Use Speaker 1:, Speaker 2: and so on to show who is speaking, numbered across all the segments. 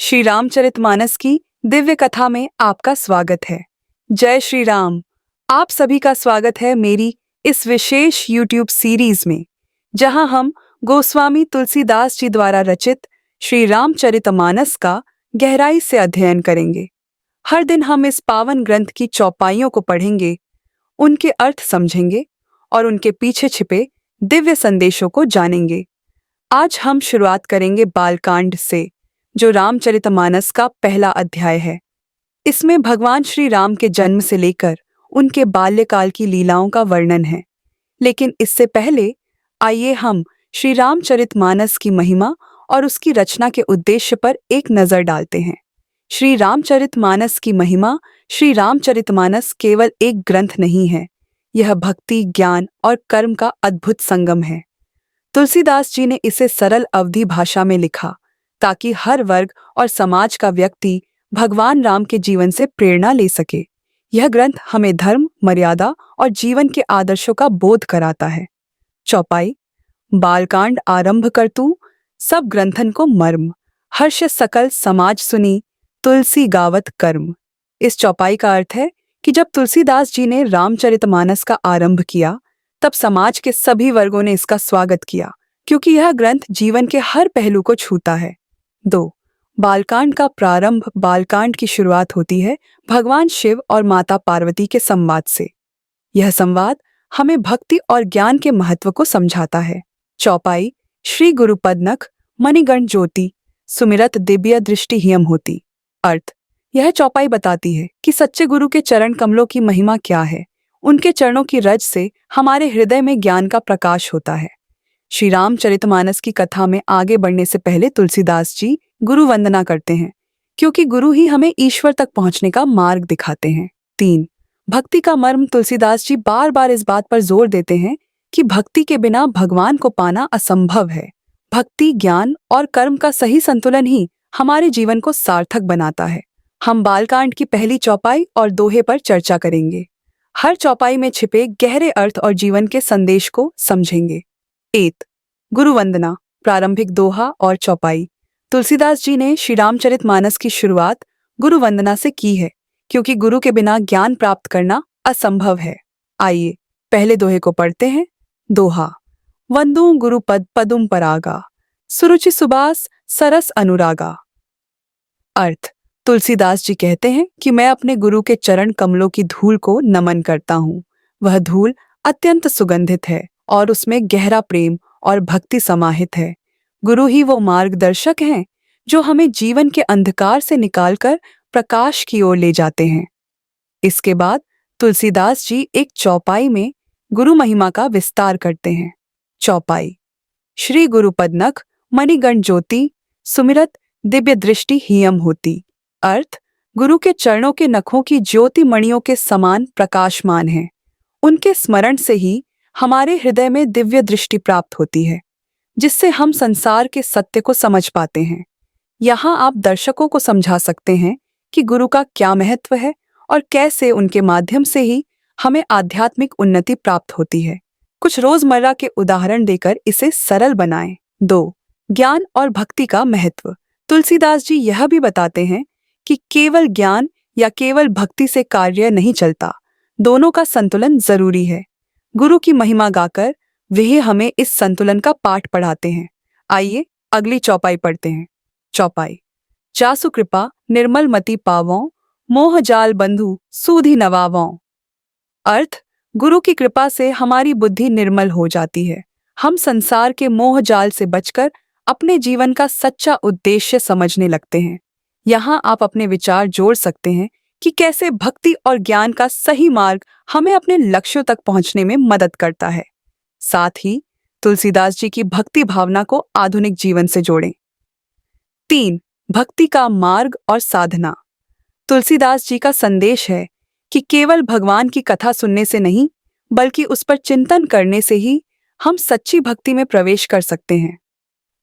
Speaker 1: श्री रामचरितमानस की दिव्य कथा में आपका स्वागत है। जय श्री राम। आप सभी का स्वागत है मेरी इस विशेष YouTube सीरीज में, जहां हम गोस्वामी तुलसीदास जी द्वारा रचित श्री रामचरितमानस का गहराई से अध्ययन करेंगे। हर दिन हम इस पावन ग्रंथ की चौपाइयों को पढ़ेंगे, उनके अर्थ समझेंगे और उनके पीछे छिपे दिव्य संदेशों को जानेंगे। आज हम शुरुआत करेंगे बालकांड से, जो रामचरितमानस का पहला अध्याय है। इसमें भगवान श्री राम के जन्म से लेकर उनके बाल्यकाल की लीलाओं का वर्णन है। लेकिन इससे पहले आइए हम श्री रामचरितमानस की महिमा और उसकी रचना के उद्देश्य पर एक नजर डालते हैं। श्री रामचरितमानस की महिमा। श्री रामचरितमानस केवल एक ग्रंथ नहीं है, यह भक्ति, ज्ञान और कर्म का अद्भुत संगम है। तुलसीदास जी ने इसे सरल अवधी भाषा में लिखा ताकि हर वर्ग और समाज का व्यक्ति भगवान राम के जीवन से प्रेरणा ले सके। यह ग्रंथ हमें धर्म, मर्यादा और जीवन के आदर्शों का बोध कराता है। चौपाई। बालकांड आरंभ कर तू, सब ग्रंथन को मर्म, हर्ष सकल समाज सुनी, तुलसी गावत कर्म। इस चौपाई का अर्थ है कि जब तुलसीदास जी ने रामचरितमानस का आरंभ किया, तब समाज के सभी वर्गों ने इसका स्वागत किया, क्योंकि यह ग्रंथ जीवन के हर पहलू को छूता है। 2. बालकांड का प्रारंभ। बालकांड की शुरुआत होती है भगवान शिव और माता पार्वती के संवाद से। यह संवाद हमें भक्ति और ज्ञान के महत्व को समझाता है। चौपाई। श्री गुरुपद नख मणिगण ज्योति, सुमिरत दिव्य दृष्टि हियम होती। अर्थ। यह चौपाई बताती है कि सच्चे गुरु के चरण कमलों की महिमा क्या है। उनके चरणों की रज से हमारे हृदय में ज्ञान का प्रकाश होता है। श्री रामचरितमानस की कथा में आगे बढ़ने से पहले तुलसीदास जी गुरु वंदना करते हैं, क्योंकि गुरु ही हमें ईश्वर तक पहुंचने का मार्ग दिखाते हैं। 3. भक्ति का मर्म। तुलसीदास जी बार बार इस बात पर जोर देते हैं कि भक्ति के बिना भगवान को पाना असंभव है। भक्ति, ज्ञान और कर्म का सही संतुलन ही हमारे जीवन को सार्थक बनाता है। हम बालकांड की पहली चौपाई और दोहे पर चर्चा करेंगे। हर चौपाई में छिपे गहरे अर्थ और जीवन के संदेश को समझेंगे। 8. गुरु वंदना, प्रारंभिक दोहा और चौपाई। तुलसीदास जी ने श्री रामचरितमानस की शुरुआत गुरु वंदना से की है, क्योंकि गुरु के बिना ज्ञान प्राप्त करना असंभव है। आइए पहले दोहे को पढ़ते हैं। दोहा। वंदू गुरु पद पदुम परागा, सुरुचि सुबास सरस अनुरागा। अर्थ। तुलसीदास जी कहते हैं कि मैं अपने गुरु के चरण कमलों की धूल को नमन करता हूँ। वह धूल अत्यंत सुगंधित है और उसमें गहरा प्रेम और भक्ति समाहित है। गुरु ही वो मार्गदर्शक हैं जो हमें जीवन के अंधकार से निकालकर प्रकाश की ओर ले जाते हैं। इसके बाद तुलसीदास जी एक चौपाई में गुरु महिमा का विस्तार करते हैं। चौपाई। श्री गुरुपद नख मणिगण ज्योति, सुमिरत दिव्य दृष्टि हियम होती। अर्थ। गुरु के चरणों के नखों की ज्योति मणियों के समान प्रकाशमान है। उनके स्मरण से ही हमारे हृदय में दिव्य दृष्टि प्राप्त होती है, जिससे हम संसार के सत्य को समझ पाते हैं। यहाँ आप दर्शकों को समझा सकते हैं कि गुरु का क्या महत्व है और कैसे उनके माध्यम से ही हमें आध्यात्मिक उन्नति प्राप्त होती है। कुछ रोजमर्रा के उदाहरण देकर इसे सरल बनाएं। 2. ज्ञान और भक्ति का महत्व। तुलसीदास जी यह भी बताते हैं कि केवल ज्ञान या केवल भक्ति से कार्य नहीं चलता, दोनों का संतुलन जरूरी है। गुरु की महिमा गाकर वे हमें इस संतुलन का पाठ पढ़ाते हैं। आइए अगली चौपाई पढ़ते हैं। चौपाई। जासु कृपा निर्मल मति पावों, मोह जाल बंधु सूधि नवावों। अर्थ। गुरु की कृपा से हमारी बुद्धि निर्मल हो जाती है। हम संसार के मोह जाल से बचकर अपने जीवन का सच्चा उद्देश्य समझने लगते हैं। यहाँ आप अपने विचार जोड़ सकते हैं कि कैसे भक्ति और ज्ञान का सही मार्ग हमें अपने लक्ष्यों तक पहुंचने में मदद करता है। साथ ही तुलसीदास जी की भक्ति भावना को आधुनिक जीवन से जोड़ें। 3. भक्ति का मार्ग और साधना। तुलसीदास जी का संदेश है कि केवल भगवान की कथा सुनने से नहीं, बल्कि उस पर चिंतन करने से ही हम सच्ची भक्ति में प्रवेश कर सकते हैं।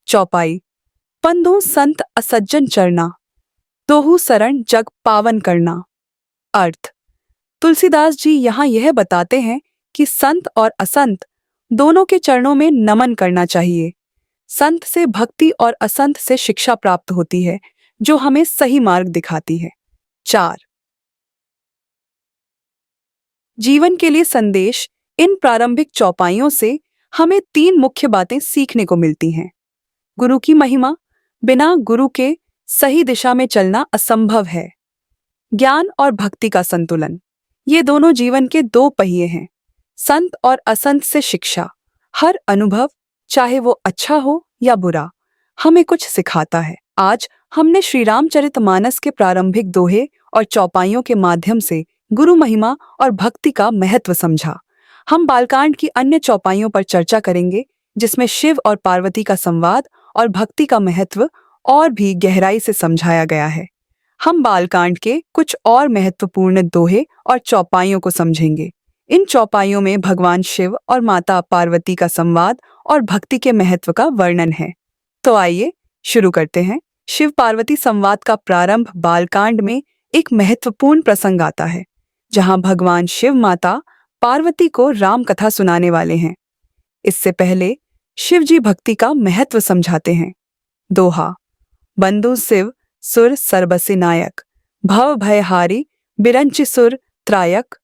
Speaker 1: चौपाई। पंदो संत असज्जन चरना, दोहु शरण जग पावन करना। अर्थ। तुलसीदास जी यहाँ यह बताते हैं कि संत और असंत दोनों के चरणों में नमन करना चाहिए। संत से भक्ति और असंत से शिक्षा प्राप्त होती है, जो हमें सही मार्ग दिखाती है। 4. जीवन के लिए संदेश। इन प्रारंभिक चौपाइयों से हमें 3 मुख्य बातें सीखने को मिलती हैं। गुरु की महिमा। बिना गुरु के सही दिशा में चलना असंभव है। ज्ञान और भक्ति का संतुलन। ये दोनों जीवन के 2 पहिए हैं। संत और असंत से शिक्षा। हर अनुभव, चाहे वो अच्छा हो या बुरा, हमें कुछ सिखाता है। आज हमने श्री रामचरितमानस के प्रारंभिक दोहे और चौपाइयों के माध्यम से गुरु महिमा और भक्ति का महत्व समझा। हम बालकांड की अन्य चौपाइयों पर चर्चा करेंगे, जिसमें शिव और पार्वती का संवाद और भक्ति का महत्व और भी गहराई से समझाया गया है। हम बालकांड के कुछ और महत्वपूर्ण दोहे और चौपाइयों को समझेंगे। इन चौपाइयों में भगवान शिव और माता पार्वती का संवाद और भक्ति के महत्व का वर्णन है। तो आइए शुरू करते हैं। शिव पार्वती संवाद का प्रारंभ बालकांड में एक महत्वपूर्ण प्रसंग आता है, जहां भगवान शिव माता पार्वती को राम कथा सुनाने वाले हैं। इससे पहले शिव जी भक्ति का महत्व समझाते हैं। दोहा। बंधु शिव सुर सरबसी नायक, भव भयहारी बिरंचि सुर त्रायक।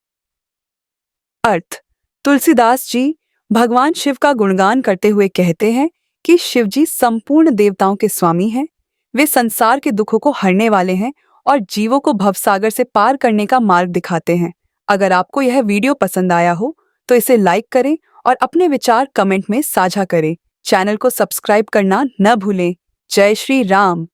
Speaker 1: अर्थ। तुलसीदास जी भगवान शिव का गुणगान करते हुए कहते हैं कि शिव जी संपूर्ण देवताओं के स्वामी हैं। वे संसार के दुखों को हरने वाले हैं और जीवों को भवसागर से पार करने का मार्ग दिखाते हैं। अगर आपको यह वीडियो पसंद आया हो तो इसे लाइक करें और अपने विचार कमेंट में साझा करें। चैनल को सब्सक्राइब करना न भूलें। जय श्री राम।